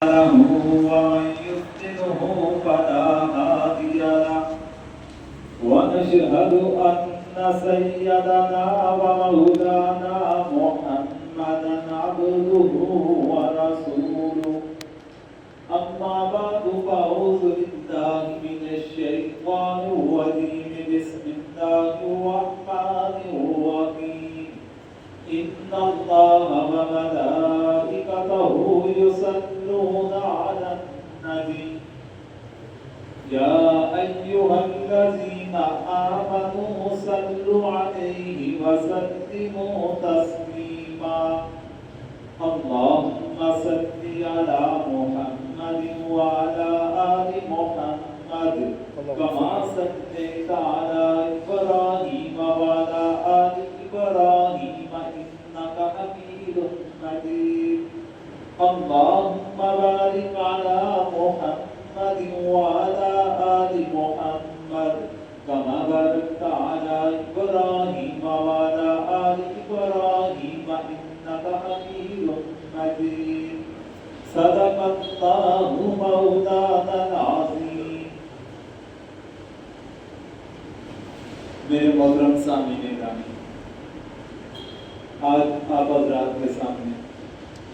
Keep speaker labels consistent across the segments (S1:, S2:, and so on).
S1: ومن يضلله فلا هادي له ونشهد أن سيدنا ومولانا محمدا عبده ورسوله أما بعد فأعوذ بالله من الشيطان الرجيم بسم الله الرحمن الرحيم إن الله وملائكته يصلون على النبي يا أيها الذين آمنوا صلوا عليه وسلموا تسليما اللهم صل على محمد وعلى آل محمد كما صليت على إبراهيم وعلى آل إبراهيم إنك حميد مجيد اللهم بارك على محمد وعلى آل محمد كما باركت على إبراهيم وعلى آل إبراهيم إنك حميد مجيد صدق الله مولانا العظيم. میرے محترم سامعین گرامی، آج آپ حضرات کے سامنے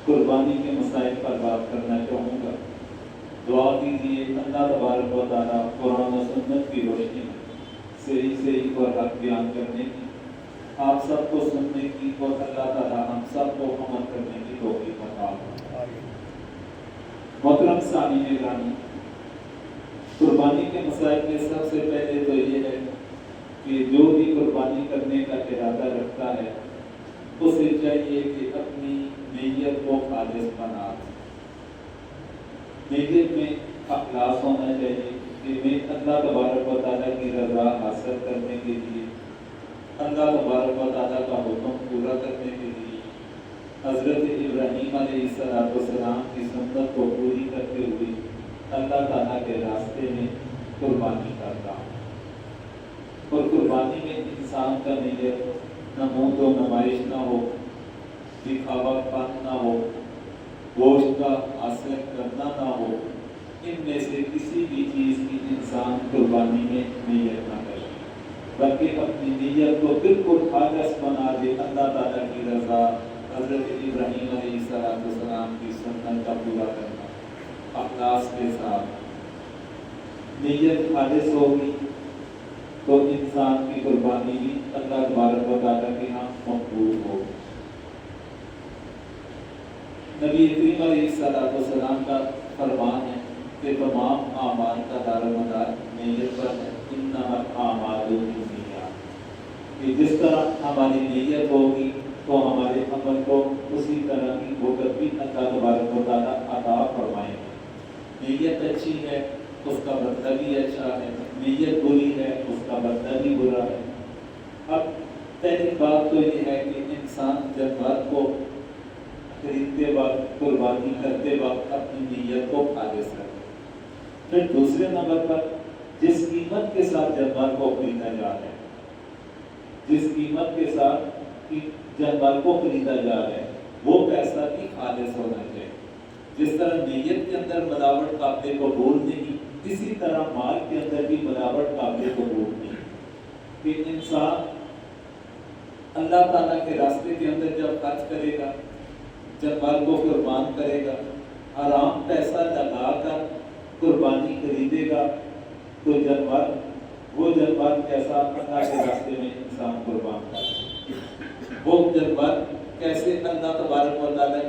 S1: قربانی کے مسائل پر بات کرنا چاہوں گا. دعا کیجیے اللہ تبارک و تعالیٰ قرآن و سنت کی روشنی میں صحیح اور حق بیان کرنے کی، آپ سب کو سننے کی اور اللہ تعالیٰ ہم سب کو عمل کرنے کی توفیق عطا فرمائے. محترم سامعین گرامی، قربانی کے مسائل میں سب سے پہلے تو یہ ہے کہ جو بھی قربانی کرنے کا ارادہ رکھتا ہے اسے چاہیے کہ اپنی نیت کو خالص بنا دے. نیت میں اخلاص ہونا چاہیے کہ میں اللہ تبارک و تعالیٰ کی رضا حاصل کرنے کے لیے، اللہ تبارک و تعالیٰ کا حکم پورا کرنے کے لیے حضرت ابراہیم علیہ السلام کی سنت کو پوری کرتے ہوئے اللہ تعالیٰ کے راستے میں قربانی کرتا ہوں. اور قربانی میں انسان کا نیت نمود و نمائش نہ ہو، دکھاوا پن نہ ہو، گوشت کا حاصل کرنا نہ ہو. ان میں سے کسی بھی چیز کی انسان قربانی میں نیت نہ کرے، بلکہ اپنی نیت کو بالکل خالص بنا دے. اللہ تعالیٰ کی رضا، حضرت ابراہیم علیہ السلام کی سنت کا پورا کرنا اخلاص کے ساتھ. نیت خالص ہوگی تو انسان کی قربانی بھی اللہ تبارک و تعالیٰ کے ہاں مقبول ہوگی. نبی کریم علیہ السلام کا فرمان ہے کہ تمام اعمال کا دار و مدار نیت پر ہے. انما الاعمال بالنیات، کہ جس طرح ہماری نیت ہوگی تو ہمارے عمل کو اسی طرح کی برکت بھی اللہ تبارک و تعالیٰ عطا فرمائیں گے. نیت اچھی ہے اس کا بدلہ بھی اچھا ہے، نیت بری ہے اس کا بدلہ بھی برا ہے. اب پہلی بات تو یہ ہے کہ انسان جذبات کو خریدتے وقت، قربانی کرتے وقت اپنی نیت کو خالص رکھے. پھر دوسرے نمبر پر جس قیمت کے ساتھ جذبات کو خریدا جا رہا ہے، جس قیمت کے ساتھ جذبات کو خریدا جا رہا ہے وہ پیسہ بھی خالص ہونا چاہیے. جس طرح نیت کے اندر ملاوٹ قابل قبول نہیں، اسی طرح مال کے اندر بھی ملاوٹ قابل قبول نہیں. کہ انسان اللہ تعالیٰ کے راستے کے اندر جب خرچ کرے گا، جب مال کو قربان کرے گا، حرام پیسہ لگا کر قربانی خریدے گا تو وہ جذبات کیسا اللہ کے راستے میں انسان قربان کرے، وہ جذبات کیسے اللہ تبارک و تعالیٰ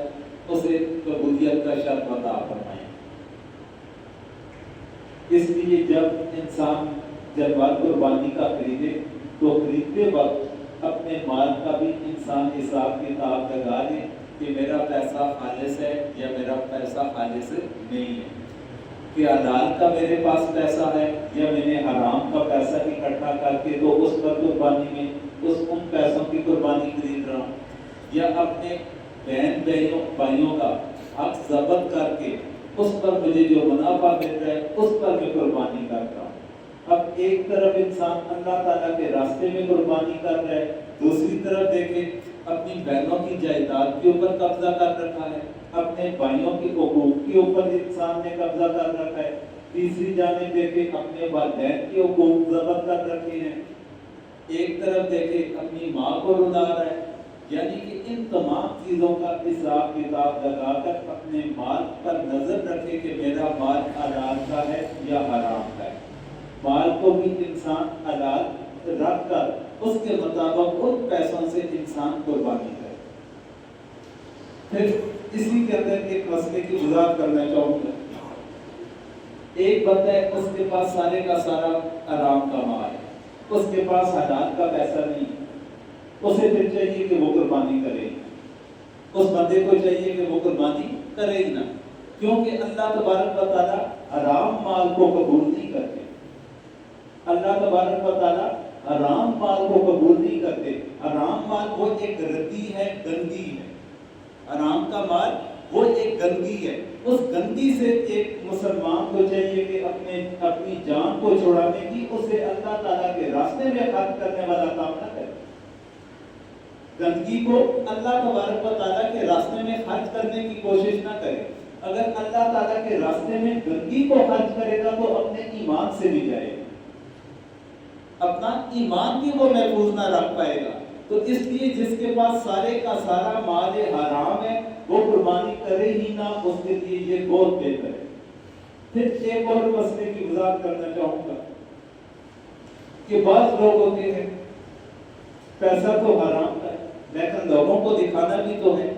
S1: اسے قبولیت کا شرط عطا فرمائے. اس لیے جب انسان جذبات قربانی کا خریدے تو خریدتے وقت اپنے مال کا بھی انسان حساب کتاب لگا لے کہ میرا پیسہ خالص ہے یا میرا پیسہ خالص نہیں ہے، کہ حلال کا میرے پاس پیسہ ہے یا میں نے حرام کا پیسہ اکٹھا کر کے تو اس پر قربانی میں ان پیسوں کی قربانی خرید رہا ہوں، یا اپنے بہن بھائیوں کا حق ضبط کر کے اس پر مجھے جو منافع مل رہا ہے اس پر میں قربانی کرتا ہوں. اب ایک طرف انسان اللہ تعالیٰ کے راستے میں قربانی کر رہا ہے، دوسری طرف دیکھیں اپنی بہنوں کی جائیداد کے اوپر قبضہ کر رکھا ہے. اپنے بھائیوں کے حقوق کے اوپر انسان نے قبضہ کر رکھا ہے، تیسری جانب دیکھے اپنے والدین کے حقوق ضبط کر رکھے ہیں، ایک طرف دیکھے اپنی ماں کو رلا رہا ہے، یعنی کہ ان تمام چیزوں کا حساب کتاب لگا کر اپنے مال پر نظر رکھے کہ میرا مال حلال کا ہے یا حرام کا ہے۔ مال کو بھی انسان حلال رکھ کر اس کے مطابق ان پیسوں سے انسان قربانی کرے۔ پھر اسی کے اندر ایک مسئلے کی وضاحت کرنا چاہوں گا۔ ایک بندہ ہے، اس کے پاس سارے کا سارا حرام کا مال ہے، اس کے پاس حلال کا پیسہ نہیں، اسے پھر چاہیے کہ وہ قربانی کرے، اس بندے کو چاہیے کہ وہ قربانی کرے ہی نہ، کیونکہ اللہ تبارک و تعالیٰ حرام مال کو قبول نہیں کرتے۔ اللہ تبارک و تعالیٰ حرام مال کو قبول نہیں کرتے۔ حرام مال وہ ایک ردی ہے، گندگی ہے۔ حرام کا مال وہ ایک گندگی ہے، اس گندگی سے ایک مسلمان کو چاہیے کہ اپنی جان کو چھڑانے کی اسے اللہ تعالیٰ کے راستے میں خرچ کرنے والا کام نہ کرے۔ گندگی کو اللہ تبارک و تعالیٰ کے راستے میں خرچ کرنے کی کوشش نہ کرے۔ اگر اللہ تعالیٰ کے راستے میں گندگی کو خرچ کرے گا تو اپنے ایمان سے بھی جائے گا، اپنا ایمان بھی وہ محفوظ نہ رکھ پائے گا۔ تو اس لیے جس کے پاس سارے کا سارا مال حرام ہے وہ قربانی کرے ہی نہ، اس کے لیے یہ بہت بہتر ہے۔ پھر ایک اور مسئلے کی وضاحت کرنا چاہوں گا کہ بعض لوگ ہوتے ہیں پیسہ تو حرام کا ہے لیکن لوگوں کو دکھانا بھی تو ہے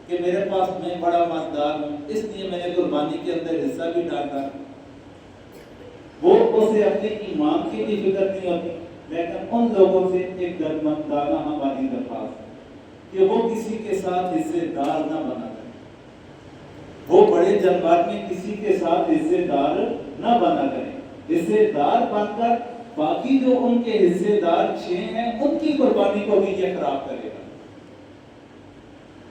S1: کہ میرے پاس میں بڑا مالدار ہوں، اس لیے میں نے قربانی کے اندر حصہ بھی ڈالا۔ وہ اسے اپنے ایمان کی بھی فکر نہیں ہوتی، لیکن ان لوگوں سے ایک دردمندانہ ہماری درخواست ہے کہ وہ کسی کے ساتھ حصے دار نہ بنا کریں، وہ بڑے جنبات میں کسی کے ساتھ حصے دار نہ بنا کریں۔ حصے دار بن کر باقی جو ان کے حصے دار 6 ہیں ان کی قربانی کو بھی یہ خراب کرے گا،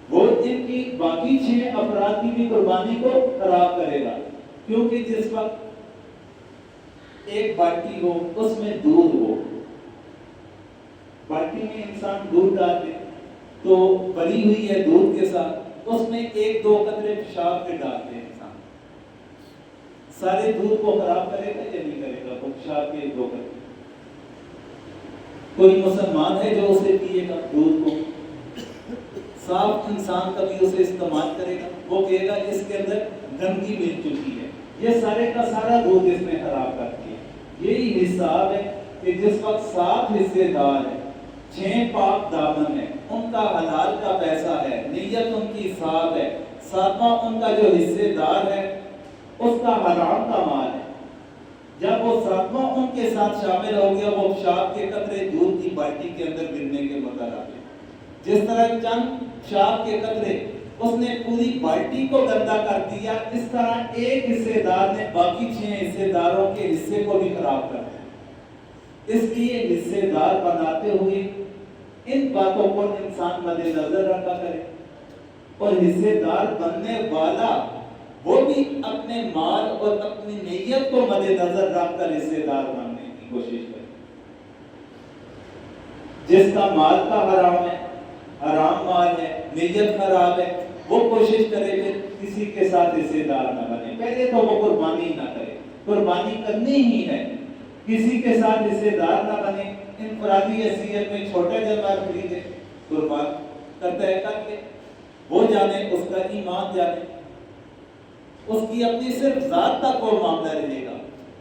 S1: وہ ان کی باقی 6 افراد کی بھی قربانی کو خراب کرے گا، کیونکہ جس وقت ایک بالٹی ہو اس میں دودھ ہو، بالٹی میں انسان دودھ ڈالتے تو بری ہوئی ہے دودھ کے ساتھ، اس میں 1-2 قطرے پیشاب کے ڈالتے ہیں، انسان سارے دودھ کو خراب کرے گا یا نہیں کرے گا؟ وہ پیشاب کے 2 قطرے، کوئی مسلمان ہے جو اسے پیے گا دودھ کو؟ صاف انسان کبھی اسے استعمال کرے گا؟ وہ کہے گا اس کے اندر گندگی مل چکی ہے، یہ سارے کا سارا دودھ اس میں خراب کرتی ہے۔ یہی حساب ہے کہ جس وقت 7 حصے دار ہیں، 6 پاک دامن ہے، ان کا حلال کا پیسہ ہے، نیت ان کی صاف ہے، 7واں ان کا جو حصے دار ہے اس کا حرام کا مال ہے، جب وہ 7واں ان کے ساتھ شامل ہو گیا وہ پیشاب کے قطرے دودھ کی بالٹی کے اندر گرنے کے مقدار آ گئے۔ جس طرح چند پیشاب کے قطرے اس نے پوری بالٹی کو گندا کر دیا، اس طرح ایک حصے دار نے باقی 6 حصے داروں کے حصے کو بھی خراب کر دیا۔ اس لیے حصے دار بناتے ہوئے ان باتوں کو انسان مد نظر رکھا کرے، اور حصے دار بننے والا وہ بھی اپنے مال اور اپنی نیت کو مد نظر رکھ کر حصے دار بننے کی کوشش کرے۔ جس کا مال کا حرام ہے، حرام مال ہے، نیت خراب ہے، وہ کوشش کرے کہ کسی کے ساتھ حصے دار نہ بنے۔ پہلے تو وہ قربانی نہ کرے، قربانی کرنی ہی ہے، کسی کے ساتھ حصے دار نہ بنے۔ انفرادی حیثیت میں چھوٹے جانور خریدے، قربان کرتا ہے کر کے، وہ جانے، اس کا ایمان جانے، اس کی اپنی صرف ذات تک وہ معاملہ رہے گا،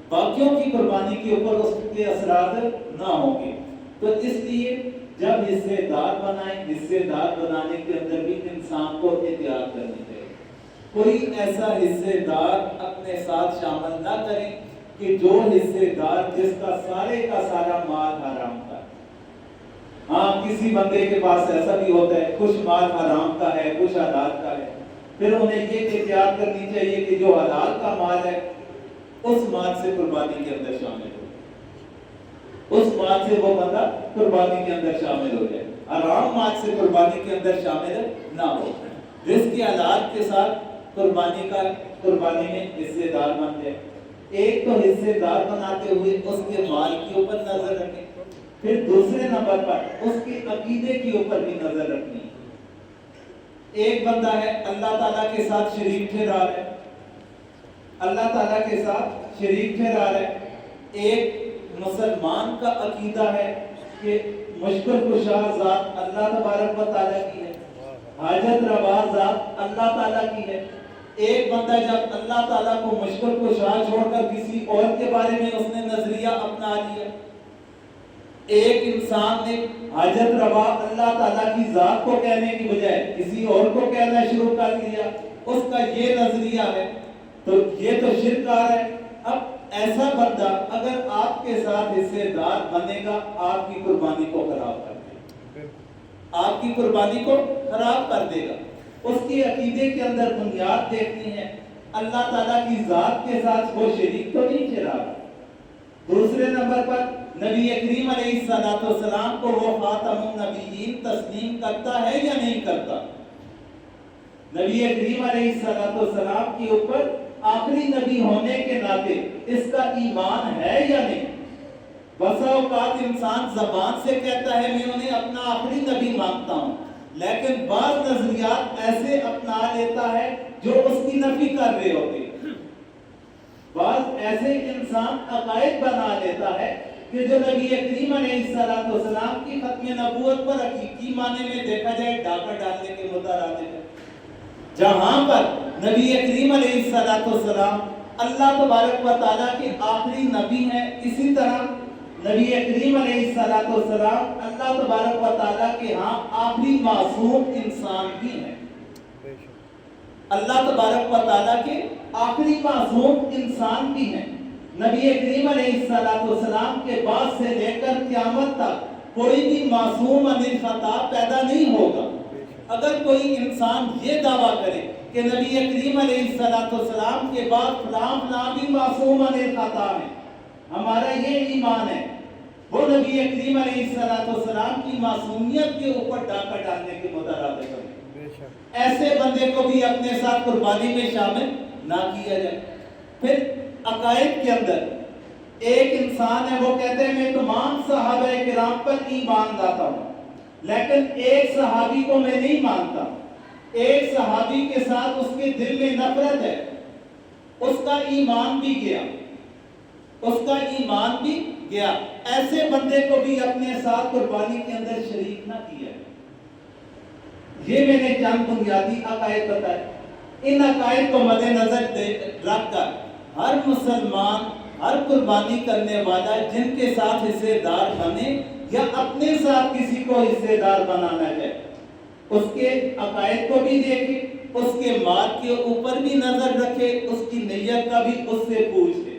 S1: باقیوں کی قربانی کے اوپر اس کے اثرات نہ ہوں گے۔ تو اس لیے جب حصے دار بنائیں، حصے دار بنانے کے اندر بھی انسان کو احتیاط کرنی چاہیے۔ کوئی ایسا حصے دار اپنے ساتھ شامل نہ کریں کہ جو حصے دار جس کا سارے کا سارا مال حرام کا ہے۔ ہاں، کسی بندے کے پاس ایسا بھی ہوتا ہے، کچھ مال حرام کا ہے، کچھ حلال کا ہے، پھر انہیں یہ احتیاط کرنی چاہیے کہ جو حلال کا مال ہے اس مال سے قربانی کے اندر شامل ہو، اس مال سے وہ بندہ قربانی کے اندر شامل ہو جائے، حرام مال سے قربانی کے اندر شامل نہ ہو، رزق کے حلال کے ساتھ قربانی میں حصے دار بن جائے۔ ایک تو حصے دار بناتے ہوئے اس کے مال کے اوپر نظر رکھیں، پھر دوسرے نمبر پر اس کے عقیدے کے اوپر بھی نظر رکھنی۔ ایک بندہ ہے اللہ تعالیٰ کے ساتھ شریک ٹھہرا رہا ہے، اللہ تعالیٰ کے ساتھ شریک ٹھہرا رہا ہے۔ ایک مسلمان کا عقیدہ ہے کہ مشکل کشا ذات اللہ تبارک و تعالیٰ کی ہے، حاجت روا ذات اللہ تعالیٰ کی ہے۔ ایک بندہ جب اللہ تعالیٰ کو مشکل کشا چھوڑ کر کسی اور کے بارے میں اس نے نظریہ اپنا لیا، ایک انسان نے حاجت روا اللہ تعالیٰ کی ذات کو کہنے کی بجائے کسی اور کو کہنا شروع کر دیا، اس کا یہ نظریہ ہے، تو یہ تو شرک آ رہا ہے۔ اب ایسا بندہ اگر آپ کے ساتھ حصے دار بنے گا، آپ کی قربانی کو خراب کر دے گا، آپ کی قربانی کو خراب کر دے گا۔ اس کے عقیدے کے اندر بنیاد دیکھنی ہے، اللہ تعالیٰ کی ذات کے ساتھ وہ شریک تو نہیں ٹھہرا۔ دوسرے نمبر پر نبی کریم علیہ السلام کو وہ خاتم النبیین تسلیم کرتا ہے یا نہیں کرتا؟ نبی کریم علیہ السلام کے اوپر آخری نبی ہونے کے ناطے اس کا ایمان ہے یا نہیں؟ بسا اوقات انسان زبان سے کہتا ہے میں انہیں اپنا آخری نبی مانتا ہوں، لیکن بعض نظریات ایسے اپنا لیتا ہے جو اس کی نفی کر رہے ہوتے ہیں۔ بعض ایسے انسان عقائد بنا لیتا ہے کہ جو نبی کریم علیہ السلام کی ختم نبوت پر حقیقی معنی میں دیکھا جائے ڈاکہ ڈالنے کے مترادف ہے۔ جہاں پر نبی کریم علیہ السلام اللہ تبارک و تعالیٰ کے آخری نبی ہیں، اسی طرح نبی کریم علیہ السلام اللہ تبارک و تعالیٰ کے ہاں آخری معصوم انسان بھی ہیں۔ اللہ تبارک و تعالیٰ کے آخری معصوم انسان بھی ہیں۔ نبی کریم علیہ السلام کے بعد سے لے کر قیامت تک کوئی بھی معصوم عن خطا پیدا نہیں ہوگا۔ اگر کوئی انسان یہ دعویٰ کرے کہ نبی کریم علیہ السلام کے بعد فلاں فلاں بھی معصوم عن خطا ہیں، ہمارا یہ ایمان ہے، وہ نبی کریم علیہ السلام کی معصومیت کے اوپر ڈاکہ ڈالنے کے مترادف ہے۔ ایسے بندے کو بھی اپنے ساتھ قربانی میں شامل نہ کیا جائے۔ پھر عقائد کے اندر ایک انسان ہے، وہ کہتے ہیں میں تمام صحابہ کرام پر ایمان لاتا ہوں، لیکن ایک صحابی کو میں نہیں مانتا، ایک صحابی کے ساتھ اس کے دل میں نفرت ہے، اس کا ایمان بھی گیا، اس کا ایمان بھی گیا۔ ایسے بندے کو بھی اپنے ساتھ قربانی کے اندر شریک نہ کیا ہے۔ یہ میں نے چند بنیادی عقائد بتائے۔ ان عقائد کو مد نظر رکھ کر ہر مسلمان، ہر قربانی کرنے والا جن کے ساتھ حصے دار بنے یا اپنے ساتھ کسی کو حصے دار بنانا ہے، اس کے عقائد کو بھی دیکھے، اس کے مال کے اوپر بھی نظر رکھے، اس کی نیت کا بھی اس سے پوچھے۔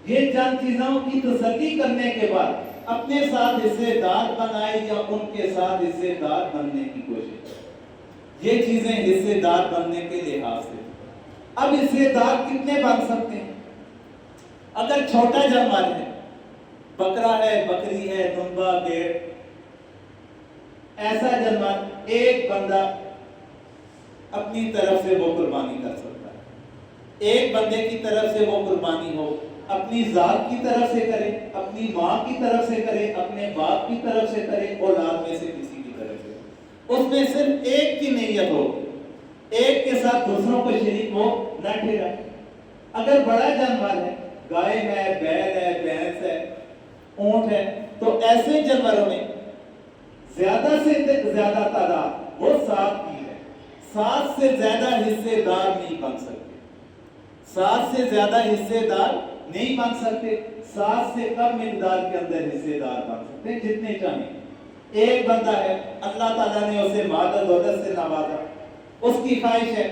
S1: یہ چند چیزوں کی تسلی کرنے کے بعد اپنے ساتھ حصے دار بنائے یا ان کے ساتھ حصے دار بننے کی کوشش۔ یہ چیزیں حصے دار بننے کے لحاظ سے۔ اب حصے دار کتنے بن سکتے ہیں؟ اگر چھوٹا جانور ہے، بکرا ہے، بکری ہے، دمبا، بھیڑ، ایسا جانور ایک بندہ اپنی طرف سے وہ قربانی کر سکتا ہے۔ ایک بندے کی طرف سے وہ قربانی ہو، اپنی ذات کی طرف سے کرے، اپنی ماں کی طرف سے کرے، اپنے باپ کی طرف سے کرے، اولاد میں سے کسی کی طرف سے، اس میں صرف ایک کی نیت ہو، ایک کے ساتھ دوسروں کو شریک ہو نہ ٹھہرائے۔ اگر بڑا جانور ہے، گائے ہے، بیل ہے، بھینس ہے، اونٹ ہے، تو ایسے جانوروں میں زیادہ سے زیادہ تعداد وہ 7 کی ہے۔ 7 سے زیادہ حصے دار نہیں بن سکتے، 7 سے زیادہ حصے دار نہیں بن سکتے، 7 سے کم مقدار کے اندر حصے دار بن سکتے جتنے چاہیں۔ ایک بندہ ہے، اللہ تعالیٰ نے اسے مال و دولت سے نوازا، اس کی خواہش ہے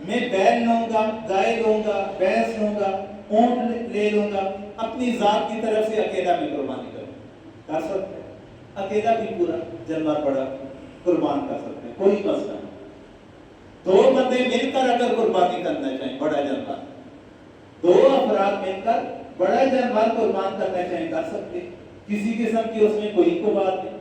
S1: میں بیل لوں گا، گائے لوں گا، بھینس لوں گا، اونٹ لے لوں گا، اپنی ذات کی طرف سے اکیلا میں قربانی کروں۔ کر سکتے ہیں، اکیلا بھی پورا جانور بڑا قربان کر سکتے ہیں، کوئی مسئلہ نہیں۔ 2 بندے مل کر اگر قربانی کرنا چاہیں بڑا جانور، 2 افراد مل کر بڑا جانور قربان کرنا چاہیں کر سکتے، کسی قسم کی اس میں کوئی بات نہیں۔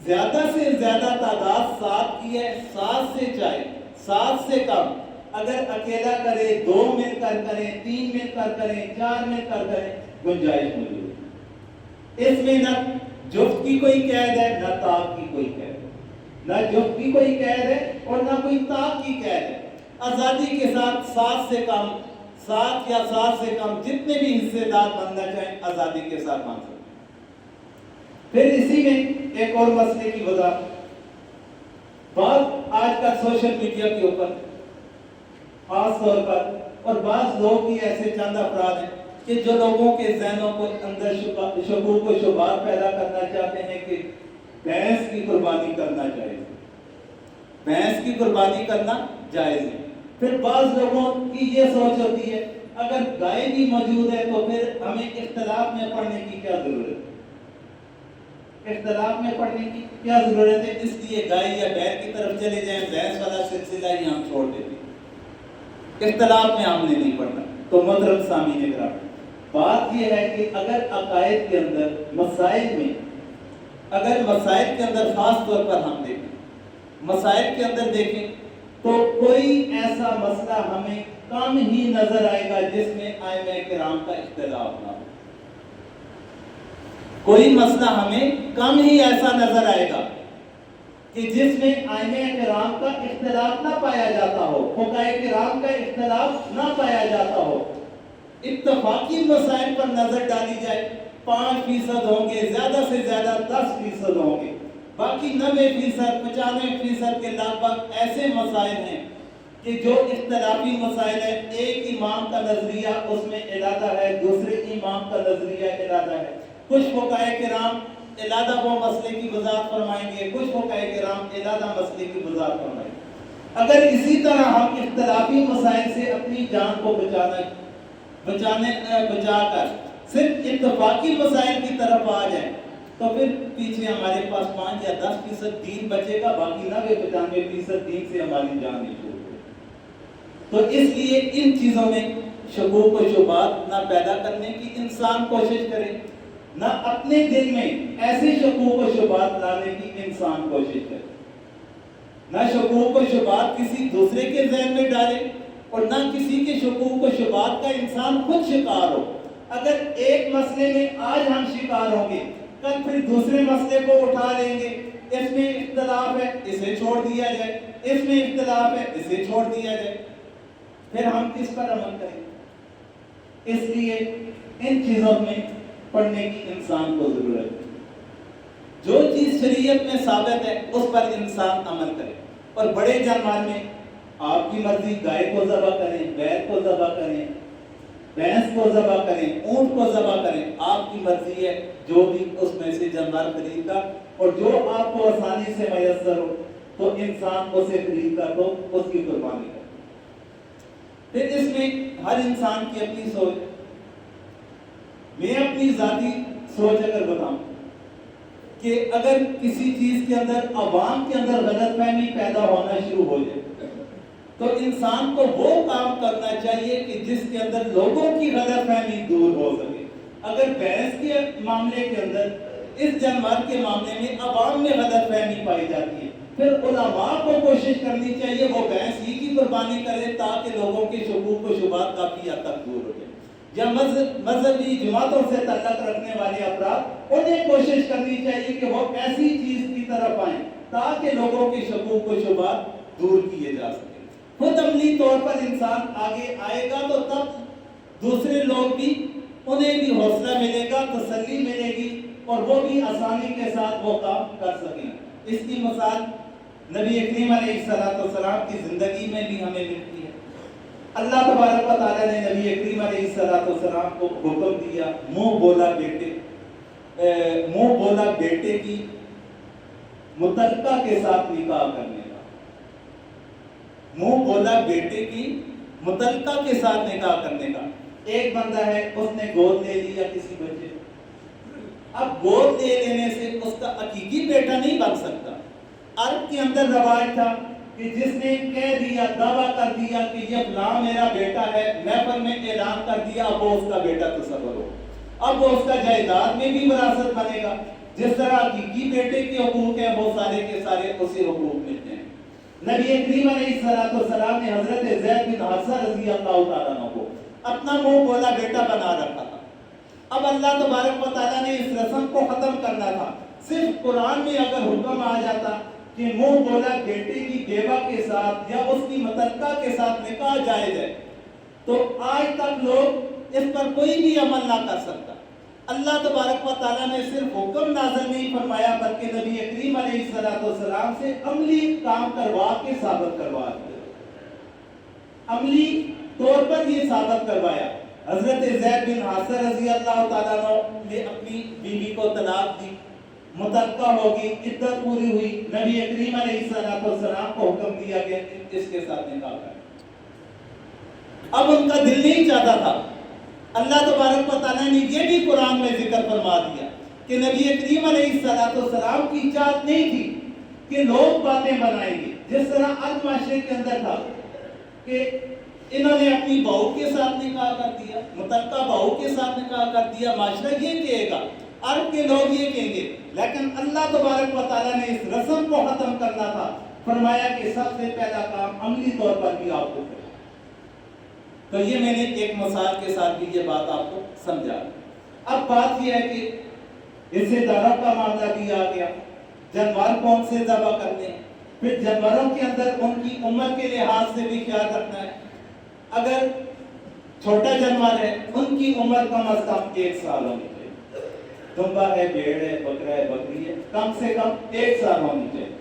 S1: زیادہ سے زیادہ تعداد 7 کی ہے، 7 سے چاہے 7 سے کم، اگر اکیلا کرے، 2 مل کر کریں، 3 مل کر کریں، 4 مل کر کریں، گنجائش موجود ہے۔ اس میں نہ جفت کی کوئی قید ہے، نہ طاق کی کوئی قید ہے۔ نہ جفت کی کوئی قید ہے اور نہ کوئی طاق کی قید ہے. آزادی کے ساتھ 7 سے کم 7 یا 7 سے کم جتنے بھی حصے دار بننا چاہیں آزادی کے ساتھ بن سکتے. پھر اسی میں ایک اور مسئلے کی وضاحت. بعض آج کل سوشل میڈیا کے اوپر خاص طور پر اور بعض لوگ بھی ایسے چند افراد ہیں کہ جو لوگوں کے ذہنوں کو اندر شکوک و شبہات پیدا کرنا چاہتے ہیں کہ بھینس کی قربانی کرنا جائز ہے. بھینس کی قربانی کرنا جائز ہے. پھر بعض لوگوں کی یہ سوچ ہوتی ہے اگر گائے بھی موجود ہے تو پھر ہمیں اختلاف میں پڑھنے کی کیا ضرورت ہے. اختلاف میں پڑھنے کی کیا ضرورت ہے، اس لیے گائے یا بیل کی طرف چلے جائیں، بھینس والا سلسلہ ہی ہم چھوڑ دیتے ہیں. اختلاف میں ہم نے نہیں پڑھنا. تو محترم سامعین کرام، بات یہ ہے کہ اگر عقائد کے اندر مسائل میں خاص طور پر ہم دیکھیں، مسائل کے اندر دیکھیں تو کوئی ایسا مسئلہ ہمیں کم ہی نظر آئے گا جس میں ائمہ کرام کا اختلاف نہ ہو. کوئی مسئلہ ہمیں کم ہی ایسا نظر آئے گا کہ جس میں ائمہ کرام کا اختلاف نہ پایا جاتا ہو، فقہاء کرام کا اختلاف نہ پایا جاتا ہو. اتفاقی مسائل پر نظر ڈالی جائے 5% ہوں گے، زیادہ سے زیادہ 10% ہوں گے. باقی 90%، 95% کے لگ بھگ ایسے مسائل ہیں کہ جو اختلافی مسائل ہیں. ایک امام کا نظریہ اس میں علیحدہ ہے، دوسرے امام کا نظریہ علیحدہ ہے. کچھ فقہاء کرام علیحدہ وہ مسئلے کی وضاحت فرمائیں گے، کچھ فقہاء کرام علیحدہ مسئلے کی وضاحت فرمائیں گے. اگر اسی طرح ہم اختلافی مسائل سے اپنی جان کو بچا کر صرف اتفاقی مسائل کی طرف آ جائیں تو پھر پیچھے ہمارے پاس 5 یا 10% دین بچے گا، باقی 90-95% دین سے ہماری جان نہیں چھوڑے. تو اس لیے ان چیزوں میں شکوک و شبہات نہ پیدا کرنے کی انسان کوشش کرے، نہ اپنے دل میں ایسے شکوک و شبہات لانے کی انسان کوشش کرے، نہ شکوک و شبہات کسی دوسرے کے ذہن میں ڈالے اور نہ کسی کے شکوک و شبہات کا انسان خود شکار ہو. اگر ایک مسئلے میں آج ہم شکار ہوں گے، کل پھر دوسرے مسئلے کو اٹھا لیں گے. اس میں اختلاف ہے، اسے چھوڑ دیا جائے، اس میں اختلاف ہے، اسے چھوڑ دیا جائے. پھر ہم کس پر عمل کریں؟ اس لیے ان چیزوں میں پڑھنے کی انسان کو ضرورت ہے. جو چیز شریعت میں ثابت ہے اس پر انسان عمل کرے. اور بڑے جانور میں آپ کی مرضی، گائے کو ذبح کریں، بیل کو ذبح کریں، بھینس کو ذبح کریں، اونٹ کو ذبح کریں، آپ کی مرضی ہے. جو بھی اس میں سے جانور خرید کر اور جو آپ کو آسانی سے میسر ہو تو انسان اسے خرید کر تو اس کی قربانی کرے. پھر اس میں ہر انسان کی اپنی سوچ. میں اپنی ذاتی سوچ اگر بتاؤں کہ اگر کسی چیز کے اندر عوام کے اندر غلط فہمی پیدا ہونا شروع ہو جائے تو انسان کو وہ کام کرنا چاہیے کہ جس کے اندر لوگوں کی غلط فہمی دور ہو سکے. اگر بھینس کے معاملے کے اندر، اس جانور کے معاملے میں عوام میں غلط فہمی پائی جاتی ہے، پھر علماء کو کوشش کرنی چاہیے وہ بھینس ہی کی قربانی کرے تاکہ لوگوں کے شکوک و شبہات کافی حد تک دور ہو جائے. یا مذہبی جماعتوں سے تعلق رکھنے والے افراد، انہیں کوشش کرنی چاہیے کہ وہ ایسی چیز کی طرف آئیں تاکہ لوگوں کے شکوک و شبہات دور کیے جا سکیں. خود عملی طور پر انسان آگے آئے گا تو تب دوسرے لوگ بھی، انہیں بھی حوصلہ ملے گا، تسلی ملے گی اور وہ بھی آسانی کے ساتھ وہ کام کر سکیں. اس کی مثال نبی کریم علیہ السلام کی زندگی میں بھی ہمیں ملتی ہے. اللہ تبارک و تعالیٰ نے نبی کریم علیہ السلام کو حکم دیا منہ بولا بیٹے کی متعلقہ کے ساتھ نکاح کرنے کا. منہ بولا بیٹے کی متعلقہ کے ساتھ نکاح کرنے کا. ایک بندہ ہے، اس نے گود لے لیا کسی بچے. اب گود لے لینے سے اس کا حقیقی بیٹا نہیں بن سکتا. عرب کے اندر رواج تھا کہ جس نے کہہ دیا، دعویٰ کر دیا کہ یہ فلاں میرا بیٹا ہے، محفل میں اعلان کر دیا، اب وہ اس کا بیٹا تصور ہو. اب وہ اس کا جائیداد میں بھی وراثت بنے گا. جس طرح حقیقی بیٹے کے حقوق ہیں وہ سارے کے سارے اسی حقوق ملتے ہیں. نبی کریم علیہ السلام نے حضرت زید بن حارثہ رضی اللہ تعالیٰ عنہ کو اپنا منہ بولا بیٹا بنا رکھا تھا. اب اللہ تبارک و تعالیٰ نے اس رسم کو ختم کرنا تھا. صرف قرآن میں اگر حکم آ جاتا کہ منہ بولا بیٹے کی بیوہ کے ساتھ یا اس کی متعلقہ کے ساتھ نکاح جائز ہے، تو آج تک لوگ اس پر کوئی بھی عمل نہ کر سکتا۔ اللہ تبارک و تعالیٰ نے صرف حکم نازل نہیں فرمایا بلکہ نبی کریم علیہ السلام سے عملی کام کروا کے ثابت کروا دیا، عملی طور پر یہ ثابت کروایا۔ حضرت زید بن حارثہ رضی اللہ تعالیٰ عنہ نے اپنی بیوی کو طلاق دی، متعلقہ ہوگی، عدت پوری ہوئی، نبی کریم علیہ السلام کو حکم دیا کہ اس کے ساتھ نکاح کریں۔ اب ان کا دل نہیں چاہتا تھا۔ اللہ تبارک و تعالیٰ نے یہ بھی قرآن میں ذکر فرما دیا کہ نبی کریم علیہ السلام کی چاہت نہیں تھی کہ لوگ باتیں بنائیں گے، جس طرح عرب معاشرے کے اندر تھا کہ انہوں نے اپنی بہو کے ساتھ نکاح کر دیا، متعلقہ بہو کے ساتھ نکاح کر دیا، معاشرہ یہ کہے گا، عرب کے لوگ یہ کہیں گے، لیکن اللہ تبارک و تعالیٰ نے اس رسم کو ختم کرنا تھا، فرمایا کہ سب سے پہلا کام عملی طور پر بھی آپ کو کرنا۔ تو یہ میں نے ایک مثال کے ساتھ بھی یہ بات آپ کو سمجھا۔ اب بات یہ ہے کہ حصے داروں کا معاملہ بھی آ گیا، جانور کون سے ذبح کرنے ہیں، پھر جانوروں کے اندر ان کی عمر کے لحاظ سے بھی خیال رکھنا ہے۔ اگر چھوٹا جانور ہے ان کی عمر کم از کم 1 سال ہونی چاہیے، دمبا ہے، بھیڑ ہے، بکرا ہے، بکری ہے، کم سے کم 1 سال ہونی چاہیے۔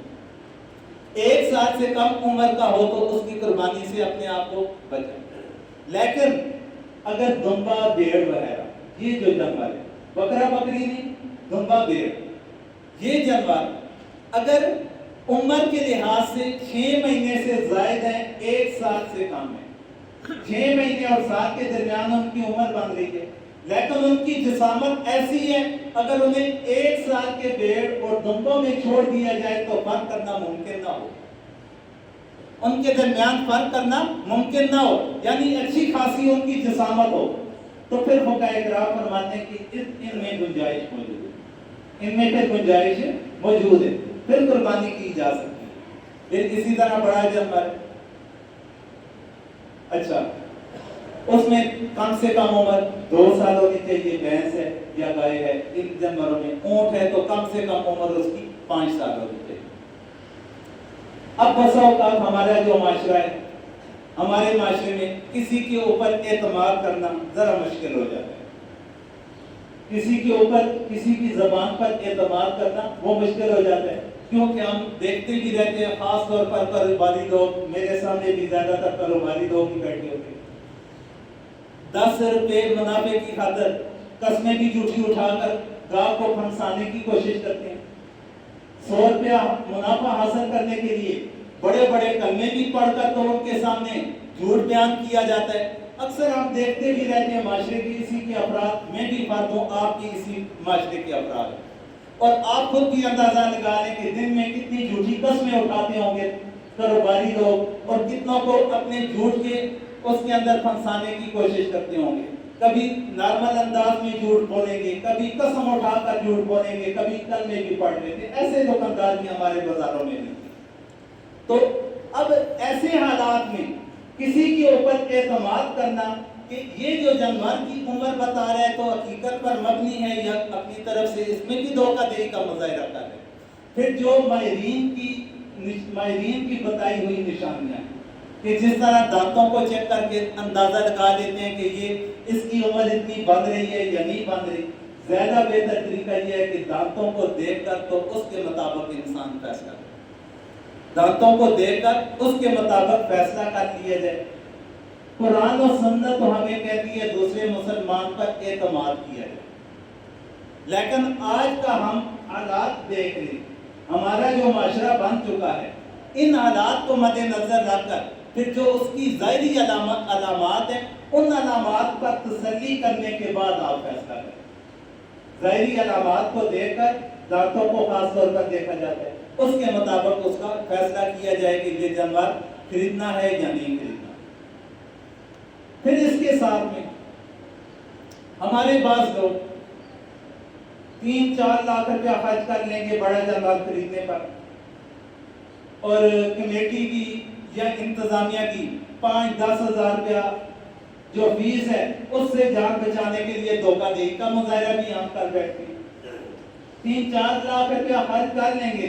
S1: 1 سال سے کم عمر کا ہو تو اس کی قربانی سے اپنے آپ کو بچائیں۔ لیکن اگر دمبا، بھیڑ وغیرہ یہ جو جانور ہے، بکرا بکری نہیں، دمبا بھیڑ، یہ جانور اگر عمر کے لحاظ سے 6 مہینے سے زائد ہیں، 1 سال سے کم ہے، 6 مہینے اور سال کے درمیان ان کی عمر بن رہی ہے، لیکن ان کی جسامت ایسی ہے اگر انہیں 1 سال کے بھیڑ اور دمبوں میں چھوڑ دیا جائے تو فرق کرنا ممکن نہ ہو، ان کے درمیان فرق کرنا ممکن نہ ہو، یعنی اچھی خاصی ان کی جسامت ہو، تو پھر فقہائے کرام فرماتے ہیں کہ ان میں گنجائش موجود ہے، ان میں پھر گنجائش موجود ہے، پھر قربانی کی جا سکتی ہے۔ پھر اسی طرح بڑا جانور، اچھا اس میں کم سے کم عمر 2 سال ہونی چاہیے، بھینس ہے یا گائے ہے، ان جانوروں میں اونٹ ہے تو کم سے کم عمر اس کی 5 سال ہونی چاہیے۔ اب بسا اوقات ہمارا جو معاشرہ ہے، ہمارے معاشرے میں کسی کے اوپر اعتماد کرنا ذرا مشکل ہو جاتا ہے، کسی کے اوپر، کسی کی زبان پر اعتماد کرنا وہ مشکل ہو جاتا ہے، کیونکہ ہم دیکھتے بھی رہتے ہیں، خاص طور پر کاروباری لوگ، میرے سامنے بھی زیادہ تر کاروباری لوگ ہی بیٹھے ہوتے ہیں، 10 روپے منافع کی خاطر قسمیں بھی جھوٹی اٹھا کر گاہک کو پھنسانے کی کوشش کرتے ہیں، 100 روپیہ منافع حاصل کرنے کے لیے بڑے بڑے کلمے بھی پڑھ کر تو ان کے سامنے جھوٹ بیان کیا جاتا ہے۔ اکثر ہم دیکھتے بھی رہتے ہیں، معاشرے کے اسی کے افراد، میں بھی فرد ہوں، آپ کی اسی معاشرے کے افراد ہیں، اور آپ خود بھی اندازہ لگا لیں کہ دن میں کتنی جھوٹی قسمیں اٹھاتے ہوں گے کاروباری لوگ، اور کتنوں کو اپنے جھوٹ کے اس کے اندر پھنسانے کی کوشش کرتے ہوں گے، کبھی نارمل انداز میں جھوٹ بولیں گے، کبھی قسم اٹھا کر جھوٹ بولیں گے، کبھی کلمے بھی پڑھ لیتے ہیں، ایسے دکاندار بھی ہمارے بازاروں میں نہیں۔ تو اب ایسے حالات میں کسی کے اوپر اعتماد کرنا کہ یہ جو جانور کی عمر بتا رہا ہے تو حقیقت پر مبنی ہے یا اپنی طرف سے اس میں بھی دھوکہ دہی کا مظاہرہ کر رہے ہیں۔ پھر جو ماہرین کی بتائی ہوئی نشانیاں کہ جس طرح دانتوں کو چیک کر کے اندازہ لگا لیتے ہیں کہ یہ اس کی عمر اتنی بن رہی ہے یا نہیں بن رہی، زیادہ بہتر طریقہ یہ ہے کہ دانتوں کو دیکھ کر تو اس کے مطابق انسان فیصلہ کرے، دانتوں کو دیکھ کر اس کے مطابق فیصلہ کر لیا جائے۔ قرآن و سنت تو ہمیں کہتی ہے دوسرے مسلمان پر اعتماد کیا جائے، لیکن آج کا ہم حالات دیکھ لیں، ہمارا جو معاشرہ بن چکا ہے، ان حالات کو مد نظر رکھ کر پھر جو اس کی ظاہری علامات ہیں، ان علامات پر تسلی کرنے کے بعد آپ فیصلہ کریں۔ ظاہری علامات کو دیکھ کر، دانتوں کو خاص طور پر دیکھا جاتا ہے، اس کے مطابق اس کا فیصلہ کیا جائے کہ یہ جانور خریدنا ہے یا نہیں خریدنا۔ پھر اس کے ساتھ میں ہمارے بعض لوگ 3-4 لاکھ روپیہ خرچ کر لیں گے بڑا جانور خریدنے پر، اور کمیٹی کی یا انتظامیہ کی 5-10 ہزار روپیہ جو فیس ہے اس سے جان بچانے کے لیے دھوکہ دہی کا مظاہرہ بھی ہم کر بیٹھتے ہیں۔ 3-4 لاکھ روپیہ خرچ کر لیں گے،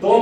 S1: 2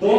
S1: 2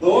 S1: 2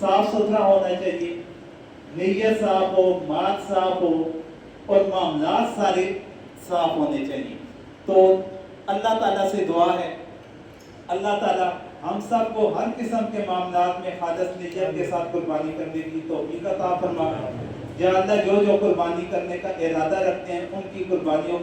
S1: صاف ستھرا ہونا چاہیے، نیت صاف ہو، مات صاف ہو اور معاملات سارے صاف ہونے چاہیے۔ تو اللہ تعالیٰ سے دعا ہے اللہ تعالیٰ ہم سب کو ہر قسم کے معاملات میں خالص نیت کے ساتھ قربانی کرنے کی توفیق عطا فرما۔ یا اللہ جو قربانی کرنے کا ارادہ رکھتے ہیں ان کی قربانیوں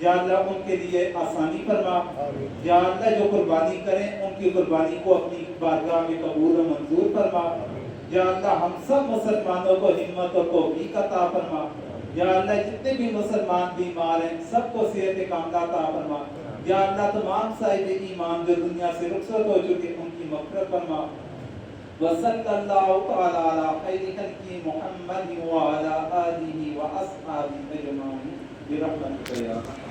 S1: یا اللہ ان کے لیے آسانی فرما۔ یا اللہ جو قربانی کریں ان کی قربانی کو اپنی بارگاہ میں قبول و منظور فرما۔ یا اللہ ہم سب مسلمانوں کو ہمت اور توفیق عطا فرما۔ یا اللہ جتنے بھی مسلمان بیمار ہیں سب کو صحت کاملہ عطا فرما۔ یا اللہ تمام صاحب ایمان جو دنیا سے رخصت ہو چکے ان کی مغفرت فرما۔ وصلی اللہ تعالی علی خیر خلق محمد وعلی آلہ واصحابہ اجمعین برحمتک یا